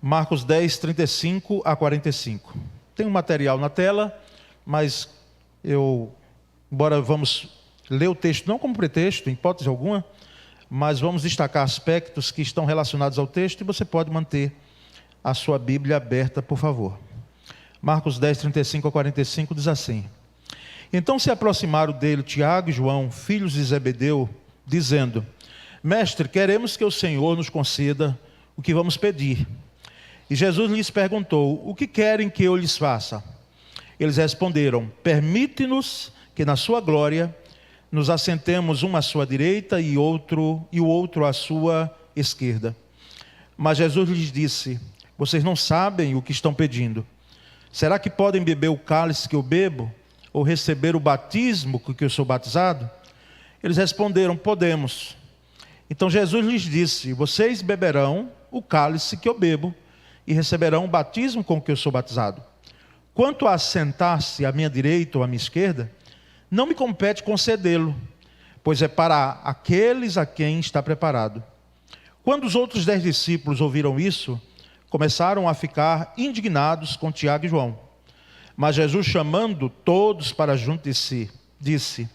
Marcos 10, 35 a 45. Tem um material na tela, mas embora vamos ler o texto não como pretexto, em hipótese alguma, mas vamos destacar aspectos que estão relacionados ao texto, e você pode manter a sua Bíblia aberta, por favor. Marcos 10, 35 a 45 diz assim: Então se aproximaram dele Tiago e João, filhos de Zebedeu, dizendo: Mestre, queremos que o Senhor nos conceda o que vamos pedir. E Jesus lhes perguntou: O que querem que eu lhes faça? Eles responderam: Permite-nos que na sua glória nos assentemos um à sua direita e o outro à sua esquerda. Mas Jesus lhes disse: Vocês não sabem o que estão pedindo. Será que podem beber o cálice que eu bebo, ou receber o batismo com que eu sou batizado? Eles responderam: Podemos. Então Jesus lhes disse: Vocês beberão o cálice que eu bebo e receberão o batismo com que eu sou batizado. Quanto a sentar-se à minha direita ou à minha esquerda, não me compete concedê-lo, pois é para aqueles a quem está preparado. Quando os outros 10 discípulos ouviram isso, começaram a ficar indignados com Tiago e João. Mas Jesus, chamando todos para junto de si, disse: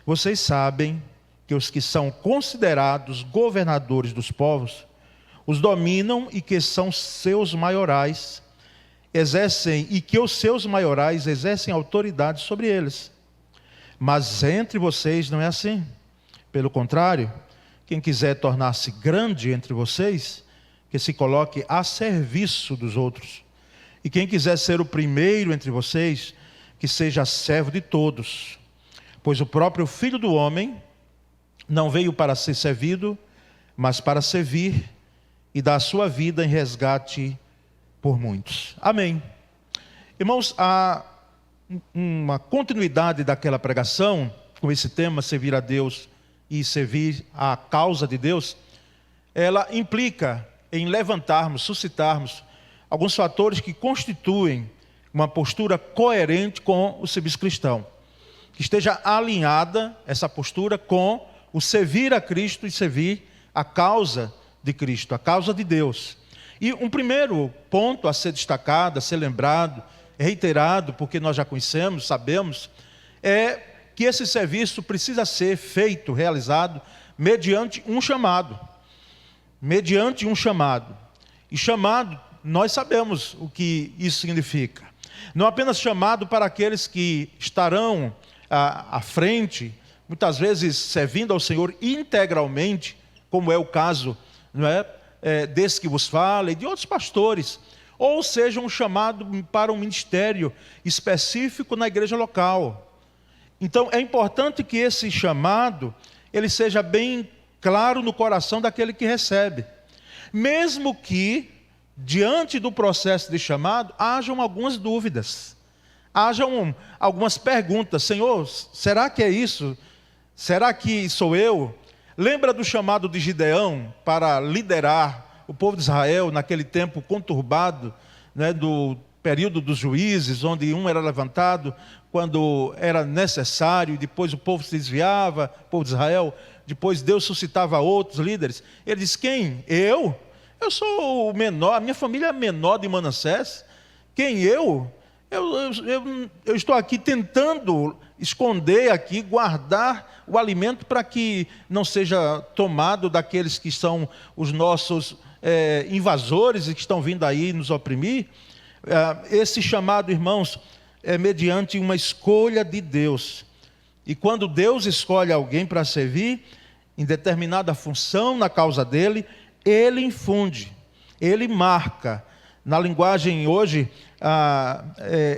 Vocês sabem que os que são considerados governadores dos povos os dominam e que são seus maiorais os seus maiorais exercem autoridade sobre eles. Mas entre vocês não é assim. Pelo contrário, quem quiser tornar-se grande entre vocês, que se coloque a serviço dos outros. E quem quiser ser o primeiro entre vocês, que seja servo de todos. Pois o próprio Filho do Homem não veio para ser servido, mas para servir e dar a sua vida em resgate por muitos. Amém. Irmãos, há uma continuidade daquela pregação, com esse tema, servir a Deus e servir a causa de Deus. Ela implica em levantarmos, suscitarmos alguns fatores que constituem uma postura coerente com o serviço cristão. Que esteja alinhada essa postura com o servir a Cristo e servir a causa de Cristo, a causa de Deus. E um primeiro ponto a ser destacado, a ser lembrado, reiterado, porque nós já conhecemos, sabemos, é que esse serviço precisa ser feito, realizado, mediante um chamado. Mediante um chamado. E chamado, nós sabemos o que isso significa. Não apenas chamado para aqueles que estarão à frente, muitas vezes servindo ao Senhor integralmente, como é o caso, não é? Desse que vos fala e de outros pastores, ou seja, um chamado para um ministério específico na igreja local. Então é importante que esse chamado ele seja bem claro no coração daquele que recebe, mesmo que diante do processo de chamado hajam algumas dúvidas, hajam algumas perguntas. Senhor, será que é isso? Será que sou eu? Lembra do chamado de Gideão para liderar o povo de Israel naquele tempo conturbado, né, do período dos juízes, onde um era levantado quando era necessário, depois o povo se desviava, o povo de Israel, depois Deus suscitava outros líderes. Ele diz: quem? Eu? Eu sou o menor, a minha família é a menor de Manassés. Quem eu? Eu estou aqui tentando esconder aqui, guardar o alimento para que não seja tomado daqueles que são os nossos invasores e que estão vindo aí nos oprimir. Esse chamado, irmãos, é mediante uma escolha de Deus. E quando Deus escolhe alguém para servir em determinada função na causa dele, ele infunde, ele marca. Na linguagem hoje,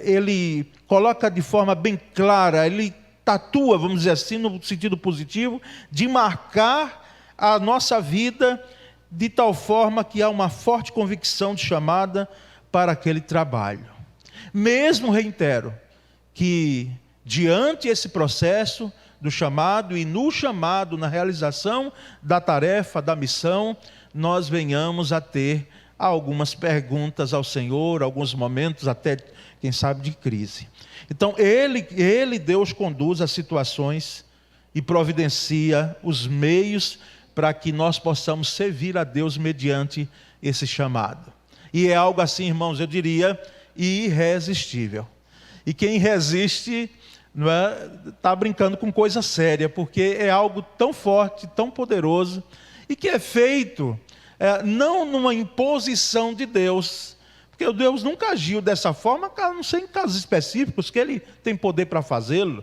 ele coloca de forma bem clara, ele tatua, vamos dizer assim, no sentido positivo, de marcar a nossa vida de tal forma que há uma forte convicção de chamada para aquele trabalho. Mesmo, reitero, que diante esse processo do chamado e no chamado, na realização da tarefa, da missão, nós venhamos a ter algumas perguntas ao Senhor, alguns momentos até, quem sabe, de crise. Então, Deus, conduz as situações e providencia os meios para que nós possamos servir a Deus mediante esse chamado. E é algo assim, irmãos, eu diria, irresistível. E quem resiste está brincando com coisa séria, porque é algo tão forte, tão poderoso, e que é feito não numa imposição de Deus, porque Deus nunca agiu dessa forma, a não ser em casos específicos, que Ele tem poder para fazê-lo.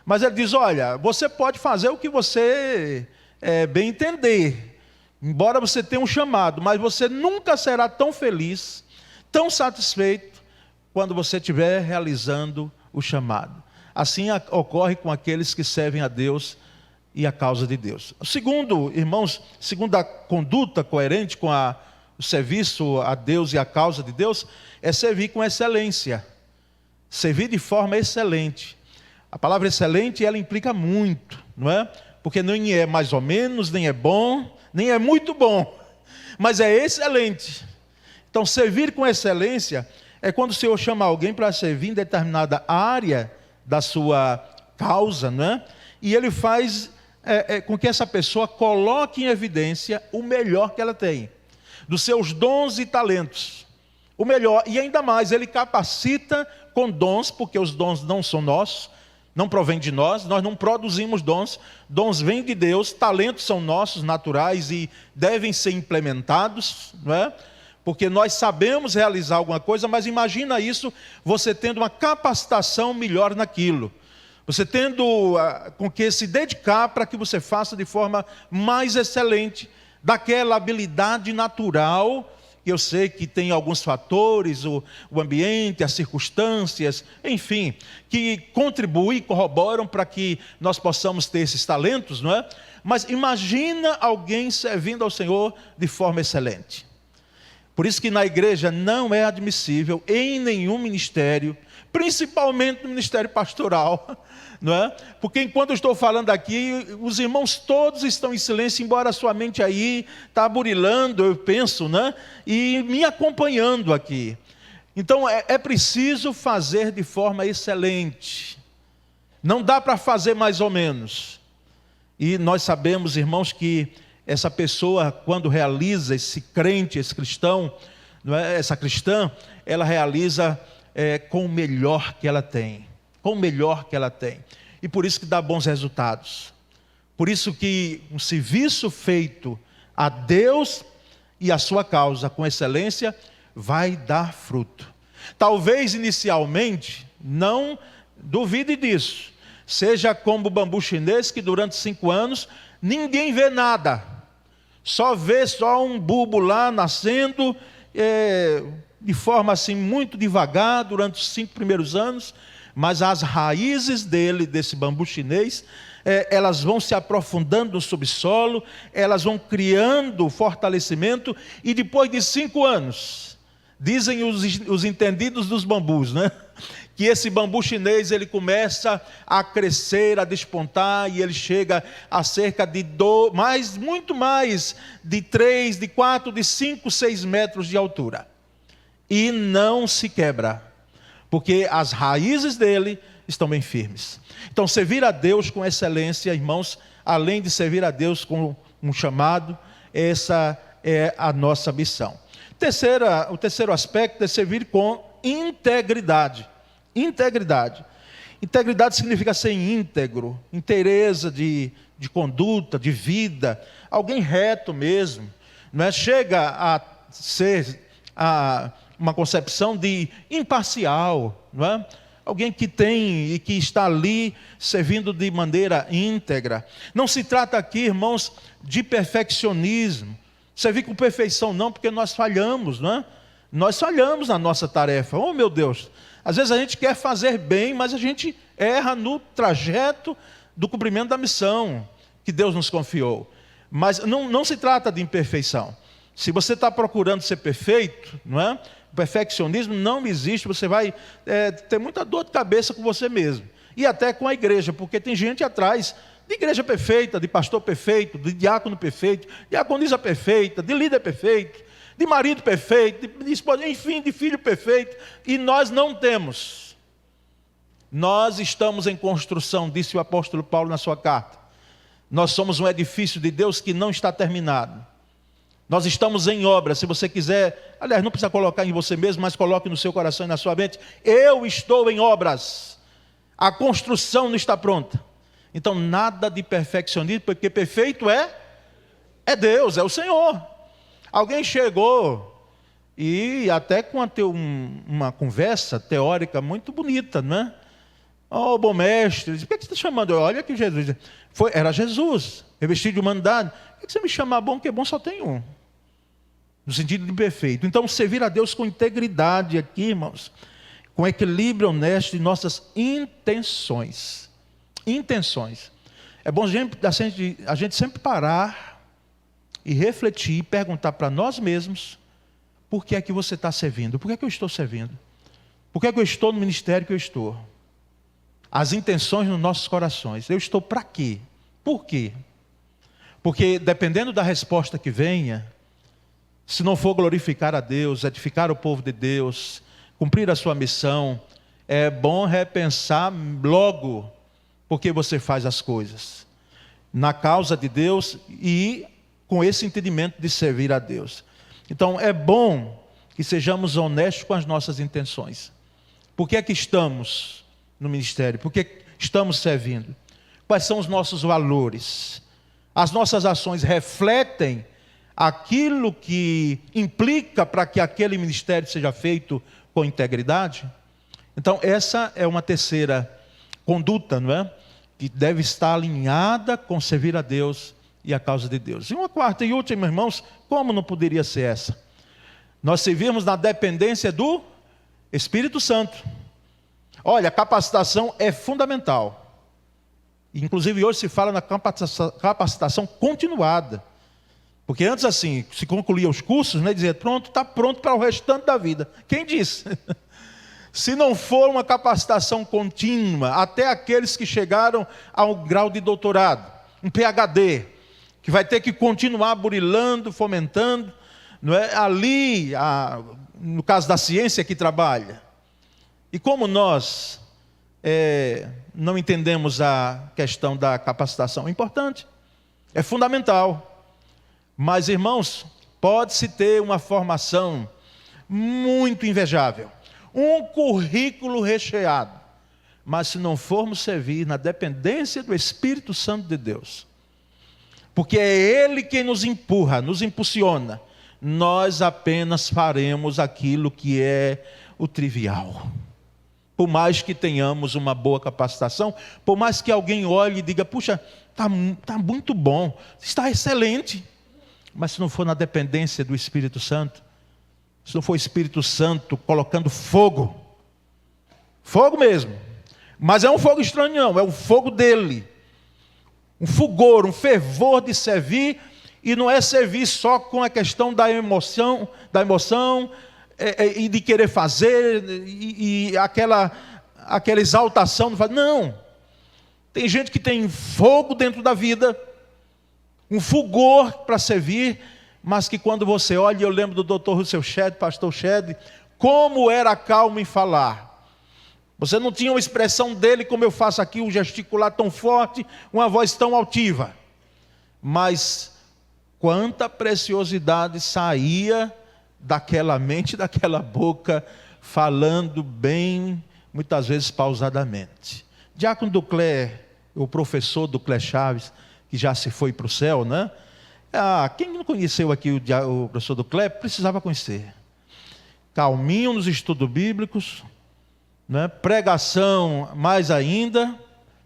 Mas Ele diz, olha, você pode fazer o que você bem entender, embora você tenha um chamado, mas você nunca será tão feliz, tão satisfeito, quando você estiver realizando o chamado. Assim ocorre com aqueles que servem a Deus e a causa de Deus. Segundo, irmãos, segunda conduta coerente com o serviço a Deus e a causa de Deus, é servir com excelência. Servir de forma excelente. A palavra excelente, ela implica muito, não é? Porque nem é mais ou menos, nem é bom, nem é muito bom, mas é excelente. Então, servir com excelência é quando o Senhor chama alguém para servir em determinada área da sua causa, não é? E Ele faz com que essa pessoa coloque em evidência o melhor que ela tem, dos seus dons e talentos, o melhor, e ainda mais, Ele capacita com dons, porque os dons não são nossos, não provém de nós não produzimos dons, dons vêm de Deus, talentos são nossos, naturais, e devem ser implementados, não é? Porque nós sabemos realizar alguma coisa, mas imagina isso, você tendo uma capacitação melhor naquilo, você tendo com que se dedicar para que você faça de forma mais excelente, daquela habilidade natural. Eu sei que tem alguns fatores, o ambiente, as circunstâncias, enfim, que contribuem e corroboram para que nós possamos ter esses talentos, não é? Mas imagina alguém servindo ao Senhor de forma excelente. Por isso que na igreja não é admissível, em nenhum ministério, principalmente no ministério pastoral, não é? Porque enquanto eu estou falando aqui, os irmãos todos estão em silêncio, embora a sua mente aí está burilando, eu penso, né? E me acompanhando aqui. Então é preciso fazer de forma excelente, não dá para fazer mais ou menos. E nós sabemos, irmãos, que essa pessoa, quando realiza, esse crente, esse cristão, não é? Essa cristã, ela realiza com o melhor que ela tem, com o melhor que ela tem, e por isso que dá bons resultados. Por isso que um serviço feito a Deus e a sua causa com excelência vai dar fruto. Talvez inicialmente, não duvide disso, seja como o bambu chinês, que durante 5 anos ninguém vê nada, só vê um bulbo lá nascendo, de forma assim muito devagar durante os 5 primeiros anos, mas as raízes desse bambu chinês, elas vão se aprofundando no subsolo, elas vão criando fortalecimento, e depois de 5 anos, dizem os entendidos dos bambus, né? Que esse bambu chinês, ele começa a crescer, a despontar, e ele chega a cerca de muito mais de 3, de 4, de 5, 6 metros de altura. E não se quebra, porque as raízes dele estão bem firmes. Então, servir a Deus com excelência, irmãos, além de servir a Deus com um chamado, essa é a nossa missão. O terceiro aspecto é servir com integridade. Integridade. Integridade significa ser íntegro, inteireza de conduta, de vida, alguém reto mesmo, não é? Chega a ser uma concepção de imparcial, não é? Alguém que tem e que está ali servindo de maneira íntegra. Não se trata aqui, irmãos, de perfeccionismo, servir com perfeição não, porque nós falhamos, não é? Nós falhamos na nossa tarefa, oh meu Deus, às vezes a gente quer fazer bem, mas a gente erra no trajeto do cumprimento da missão que Deus nos confiou. Mas não se trata de imperfeição. Se você está procurando ser perfeito, não é? O perfeccionismo não existe, você vai ter muita dor de cabeça com você mesmo. E até com a igreja, porque tem gente atrás de igreja perfeita, de pastor perfeito, de diácono perfeito, diaconisa perfeita, de líder perfeito, de marido perfeito, de esposa, enfim, de filho perfeito, e nós não temos. Nós estamos em construção, disse o apóstolo Paulo na sua carta. Nós somos um edifício de Deus que não está terminado. Nós estamos em obra. Se você quiser, aliás, não precisa colocar em você mesmo, mas coloque no seu coração e na sua mente: eu estou em obras. A construção não está pronta. Então, nada de perfeccionismo, porque perfeito é Deus, é o Senhor. Alguém chegou e até com uma conversa teórica muito bonita, não é? Oh, bom mestre, por que você está chamando? Olha que Jesus. Era Jesus, revestido de humanidade. Por que você me chama bom? Porque bom só tem um. No sentido de perfeito. Então, servir a Deus com integridade aqui, irmãos, com equilíbrio honesto em nossas intenções. Intenções. É bom a gente sempre parar e refletir, e perguntar para nós mesmos: por que é que você está servindo? Por que é que eu estou servindo? Por que é que eu estou no ministério que eu estou? As intenções nos nossos corações. Eu estou para quê? Por quê? Porque dependendo da resposta que venha, se não for glorificar a Deus, edificar o povo de Deus, cumprir a sua missão, é bom repensar logo porque você faz as coisas. Na causa de Deus e com esse entendimento de servir a Deus. Então é bom que sejamos honestos com as nossas intenções. Por que é que estamos no ministério? Por que estamos servindo? Quais são os nossos valores? As nossas ações refletem aquilo que implica para que aquele ministério seja feito com integridade? Então essa é uma terceira conduta, não é? Que deve estar alinhada com servir a Deus e a causa de Deus. E uma quarta e última, irmãos, como não poderia ser essa? Nós servirmos na dependência do Espírito Santo. Olha, a capacitação é fundamental. Inclusive hoje se fala na capacitação continuada. Porque antes assim, se concluía os cursos, né, dizia: pronto, está pronto para o restante da vida. Quem disse? Se não for uma capacitação contínua, até aqueles que chegaram ao grau de doutorado, um PhD, que vai ter que continuar burilando, fomentando, não é? Ali, no caso da ciência que trabalha. E como nós não entendemos a questão da capacitação, é importante, é fundamental. Mas, irmãos, pode-se ter uma formação muito invejável, um currículo recheado, mas se não formos servir na dependência do Espírito Santo de Deus, porque é Ele quem nos empurra, nos impulsiona, nós apenas faremos aquilo que é o trivial. Por mais que tenhamos uma boa capacitação, por mais que alguém olhe e diga: puxa, está muito bom, está excelente. Mas se não for na dependência do Espírito Santo, se não for o Espírito Santo colocando fogo mesmo, mas é um fogo estranho não, é o fogo dele, um fulgor, um fervor de servir, e não é servir só com a questão da emoção e de querer fazer, e aquela exaltação, não, tem gente que tem fogo dentro da vida, um fulgor para servir, mas que quando você olha, eu lembro do Dr. Russell Shedd, pastor Shedd, como era calmo em falar. Você não tinha uma expressão dele como eu faço aqui, um gesticular tão forte, uma voz tão altiva. Mas quanta preciosidade saía daquela mente, daquela boca, falando bem, muitas vezes pausadamente. Diácono Ducler, o professor Ducler Chaves, que já se foi para o céu, né? Quem não conheceu aqui o professor Ducler, precisava conhecer. Calminho nos estudos bíblicos, né? Pregação mais ainda,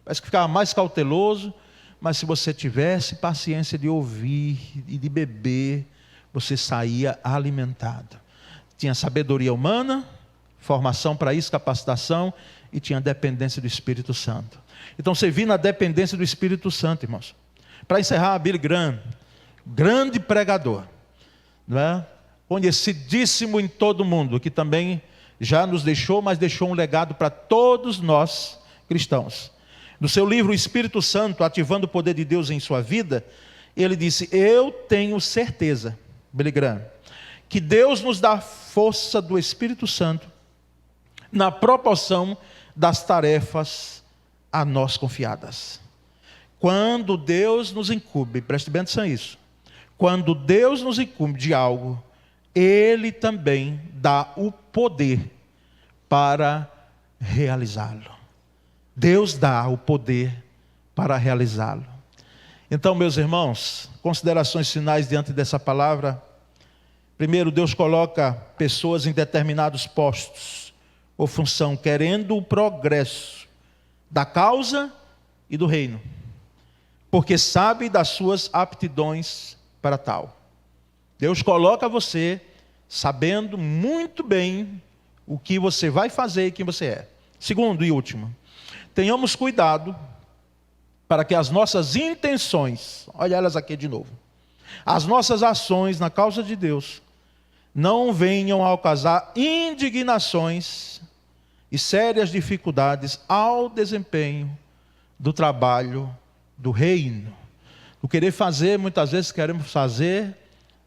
parece que ficava mais cauteloso, mas se você tivesse paciência de ouvir e de beber, você saía alimentado. Tinha sabedoria humana, formação para isso, capacitação, e tinha dependência do Espírito Santo. Então, servir na dependência do Espírito Santo, irmãos. Para encerrar, Billy Graham, grande pregador, não é? Conhecidíssimo em todo o mundo, que também já nos deixou, mas deixou um legado para todos nós cristãos. No seu livro O Espírito Santo, ativando o poder de Deus em sua vida, ele disse: eu tenho certeza, Billy Graham, que Deus nos dá força do Espírito Santo na proporção das tarefas a nós confiadas. Quando Deus nos incumbe, preste bem atenção a isso, quando Deus nos incumbe de algo, Ele também dá o poder para realizá-lo. Deus dá o poder para realizá-lo. Então, meus irmãos, considerações finais diante dessa palavra. Primeiro, Deus coloca pessoas em determinados postos ou função, querendo o progresso da causa e do reino, porque sabe das suas aptidões para tal. Deus coloca você sabendo muito bem o que você vai fazer e quem você é. Segundo e último, tenhamos cuidado para que as nossas intenções, olha elas aqui de novo, as nossas ações na causa de Deus, não venham a causar indignações e sérias dificuldades ao desempenho do trabalho do reino. O querer fazer, muitas vezes queremos fazer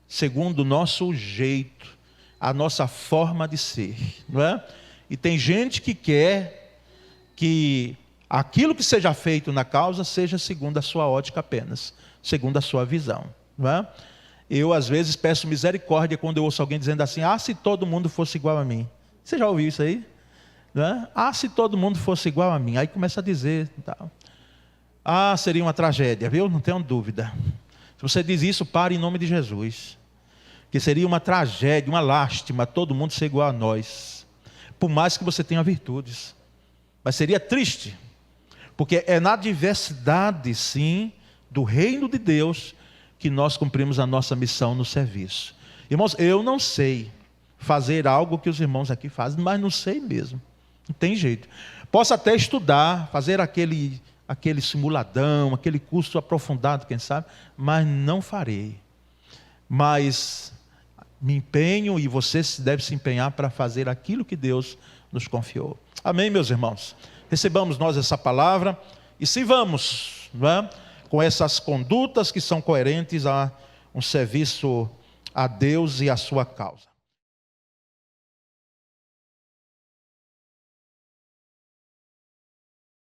segundo o nosso jeito, a nossa forma de ser, não é? E tem gente que quer que aquilo que seja feito na causa seja segundo a sua ótica apenas, segundo a sua visão, não é? Eu às vezes peço misericórdia quando eu ouço alguém dizendo assim: ah, se todo mundo fosse igual a mim. Você já ouviu isso aí? Não é? Ah, se todo mundo fosse igual a mim. Aí começa a dizer, tal. Ah, seria uma tragédia, viu? Não tenho dúvida. Se você diz isso, pare em nome de Jesus. Que seria uma tragédia, uma lástima, todo mundo ser igual a nós. Por mais que você tenha virtudes. Mas seria triste. Porque é na diversidade, sim, do reino de Deus que nós cumprimos a nossa missão no serviço. Irmãos, eu não sei fazer algo que os irmãos aqui fazem, mas não sei mesmo. Não tem jeito. Posso até estudar, fazer aquele simuladão, aquele curso aprofundado, quem sabe, mas não farei. Mas me empenho e você deve se empenhar para fazer aquilo que Deus nos confiou. Amém, meus irmãos? Recebamos nós essa palavra e sirvamos, não é? Com essas condutas que são coerentes a um serviço a Deus e a sua causa.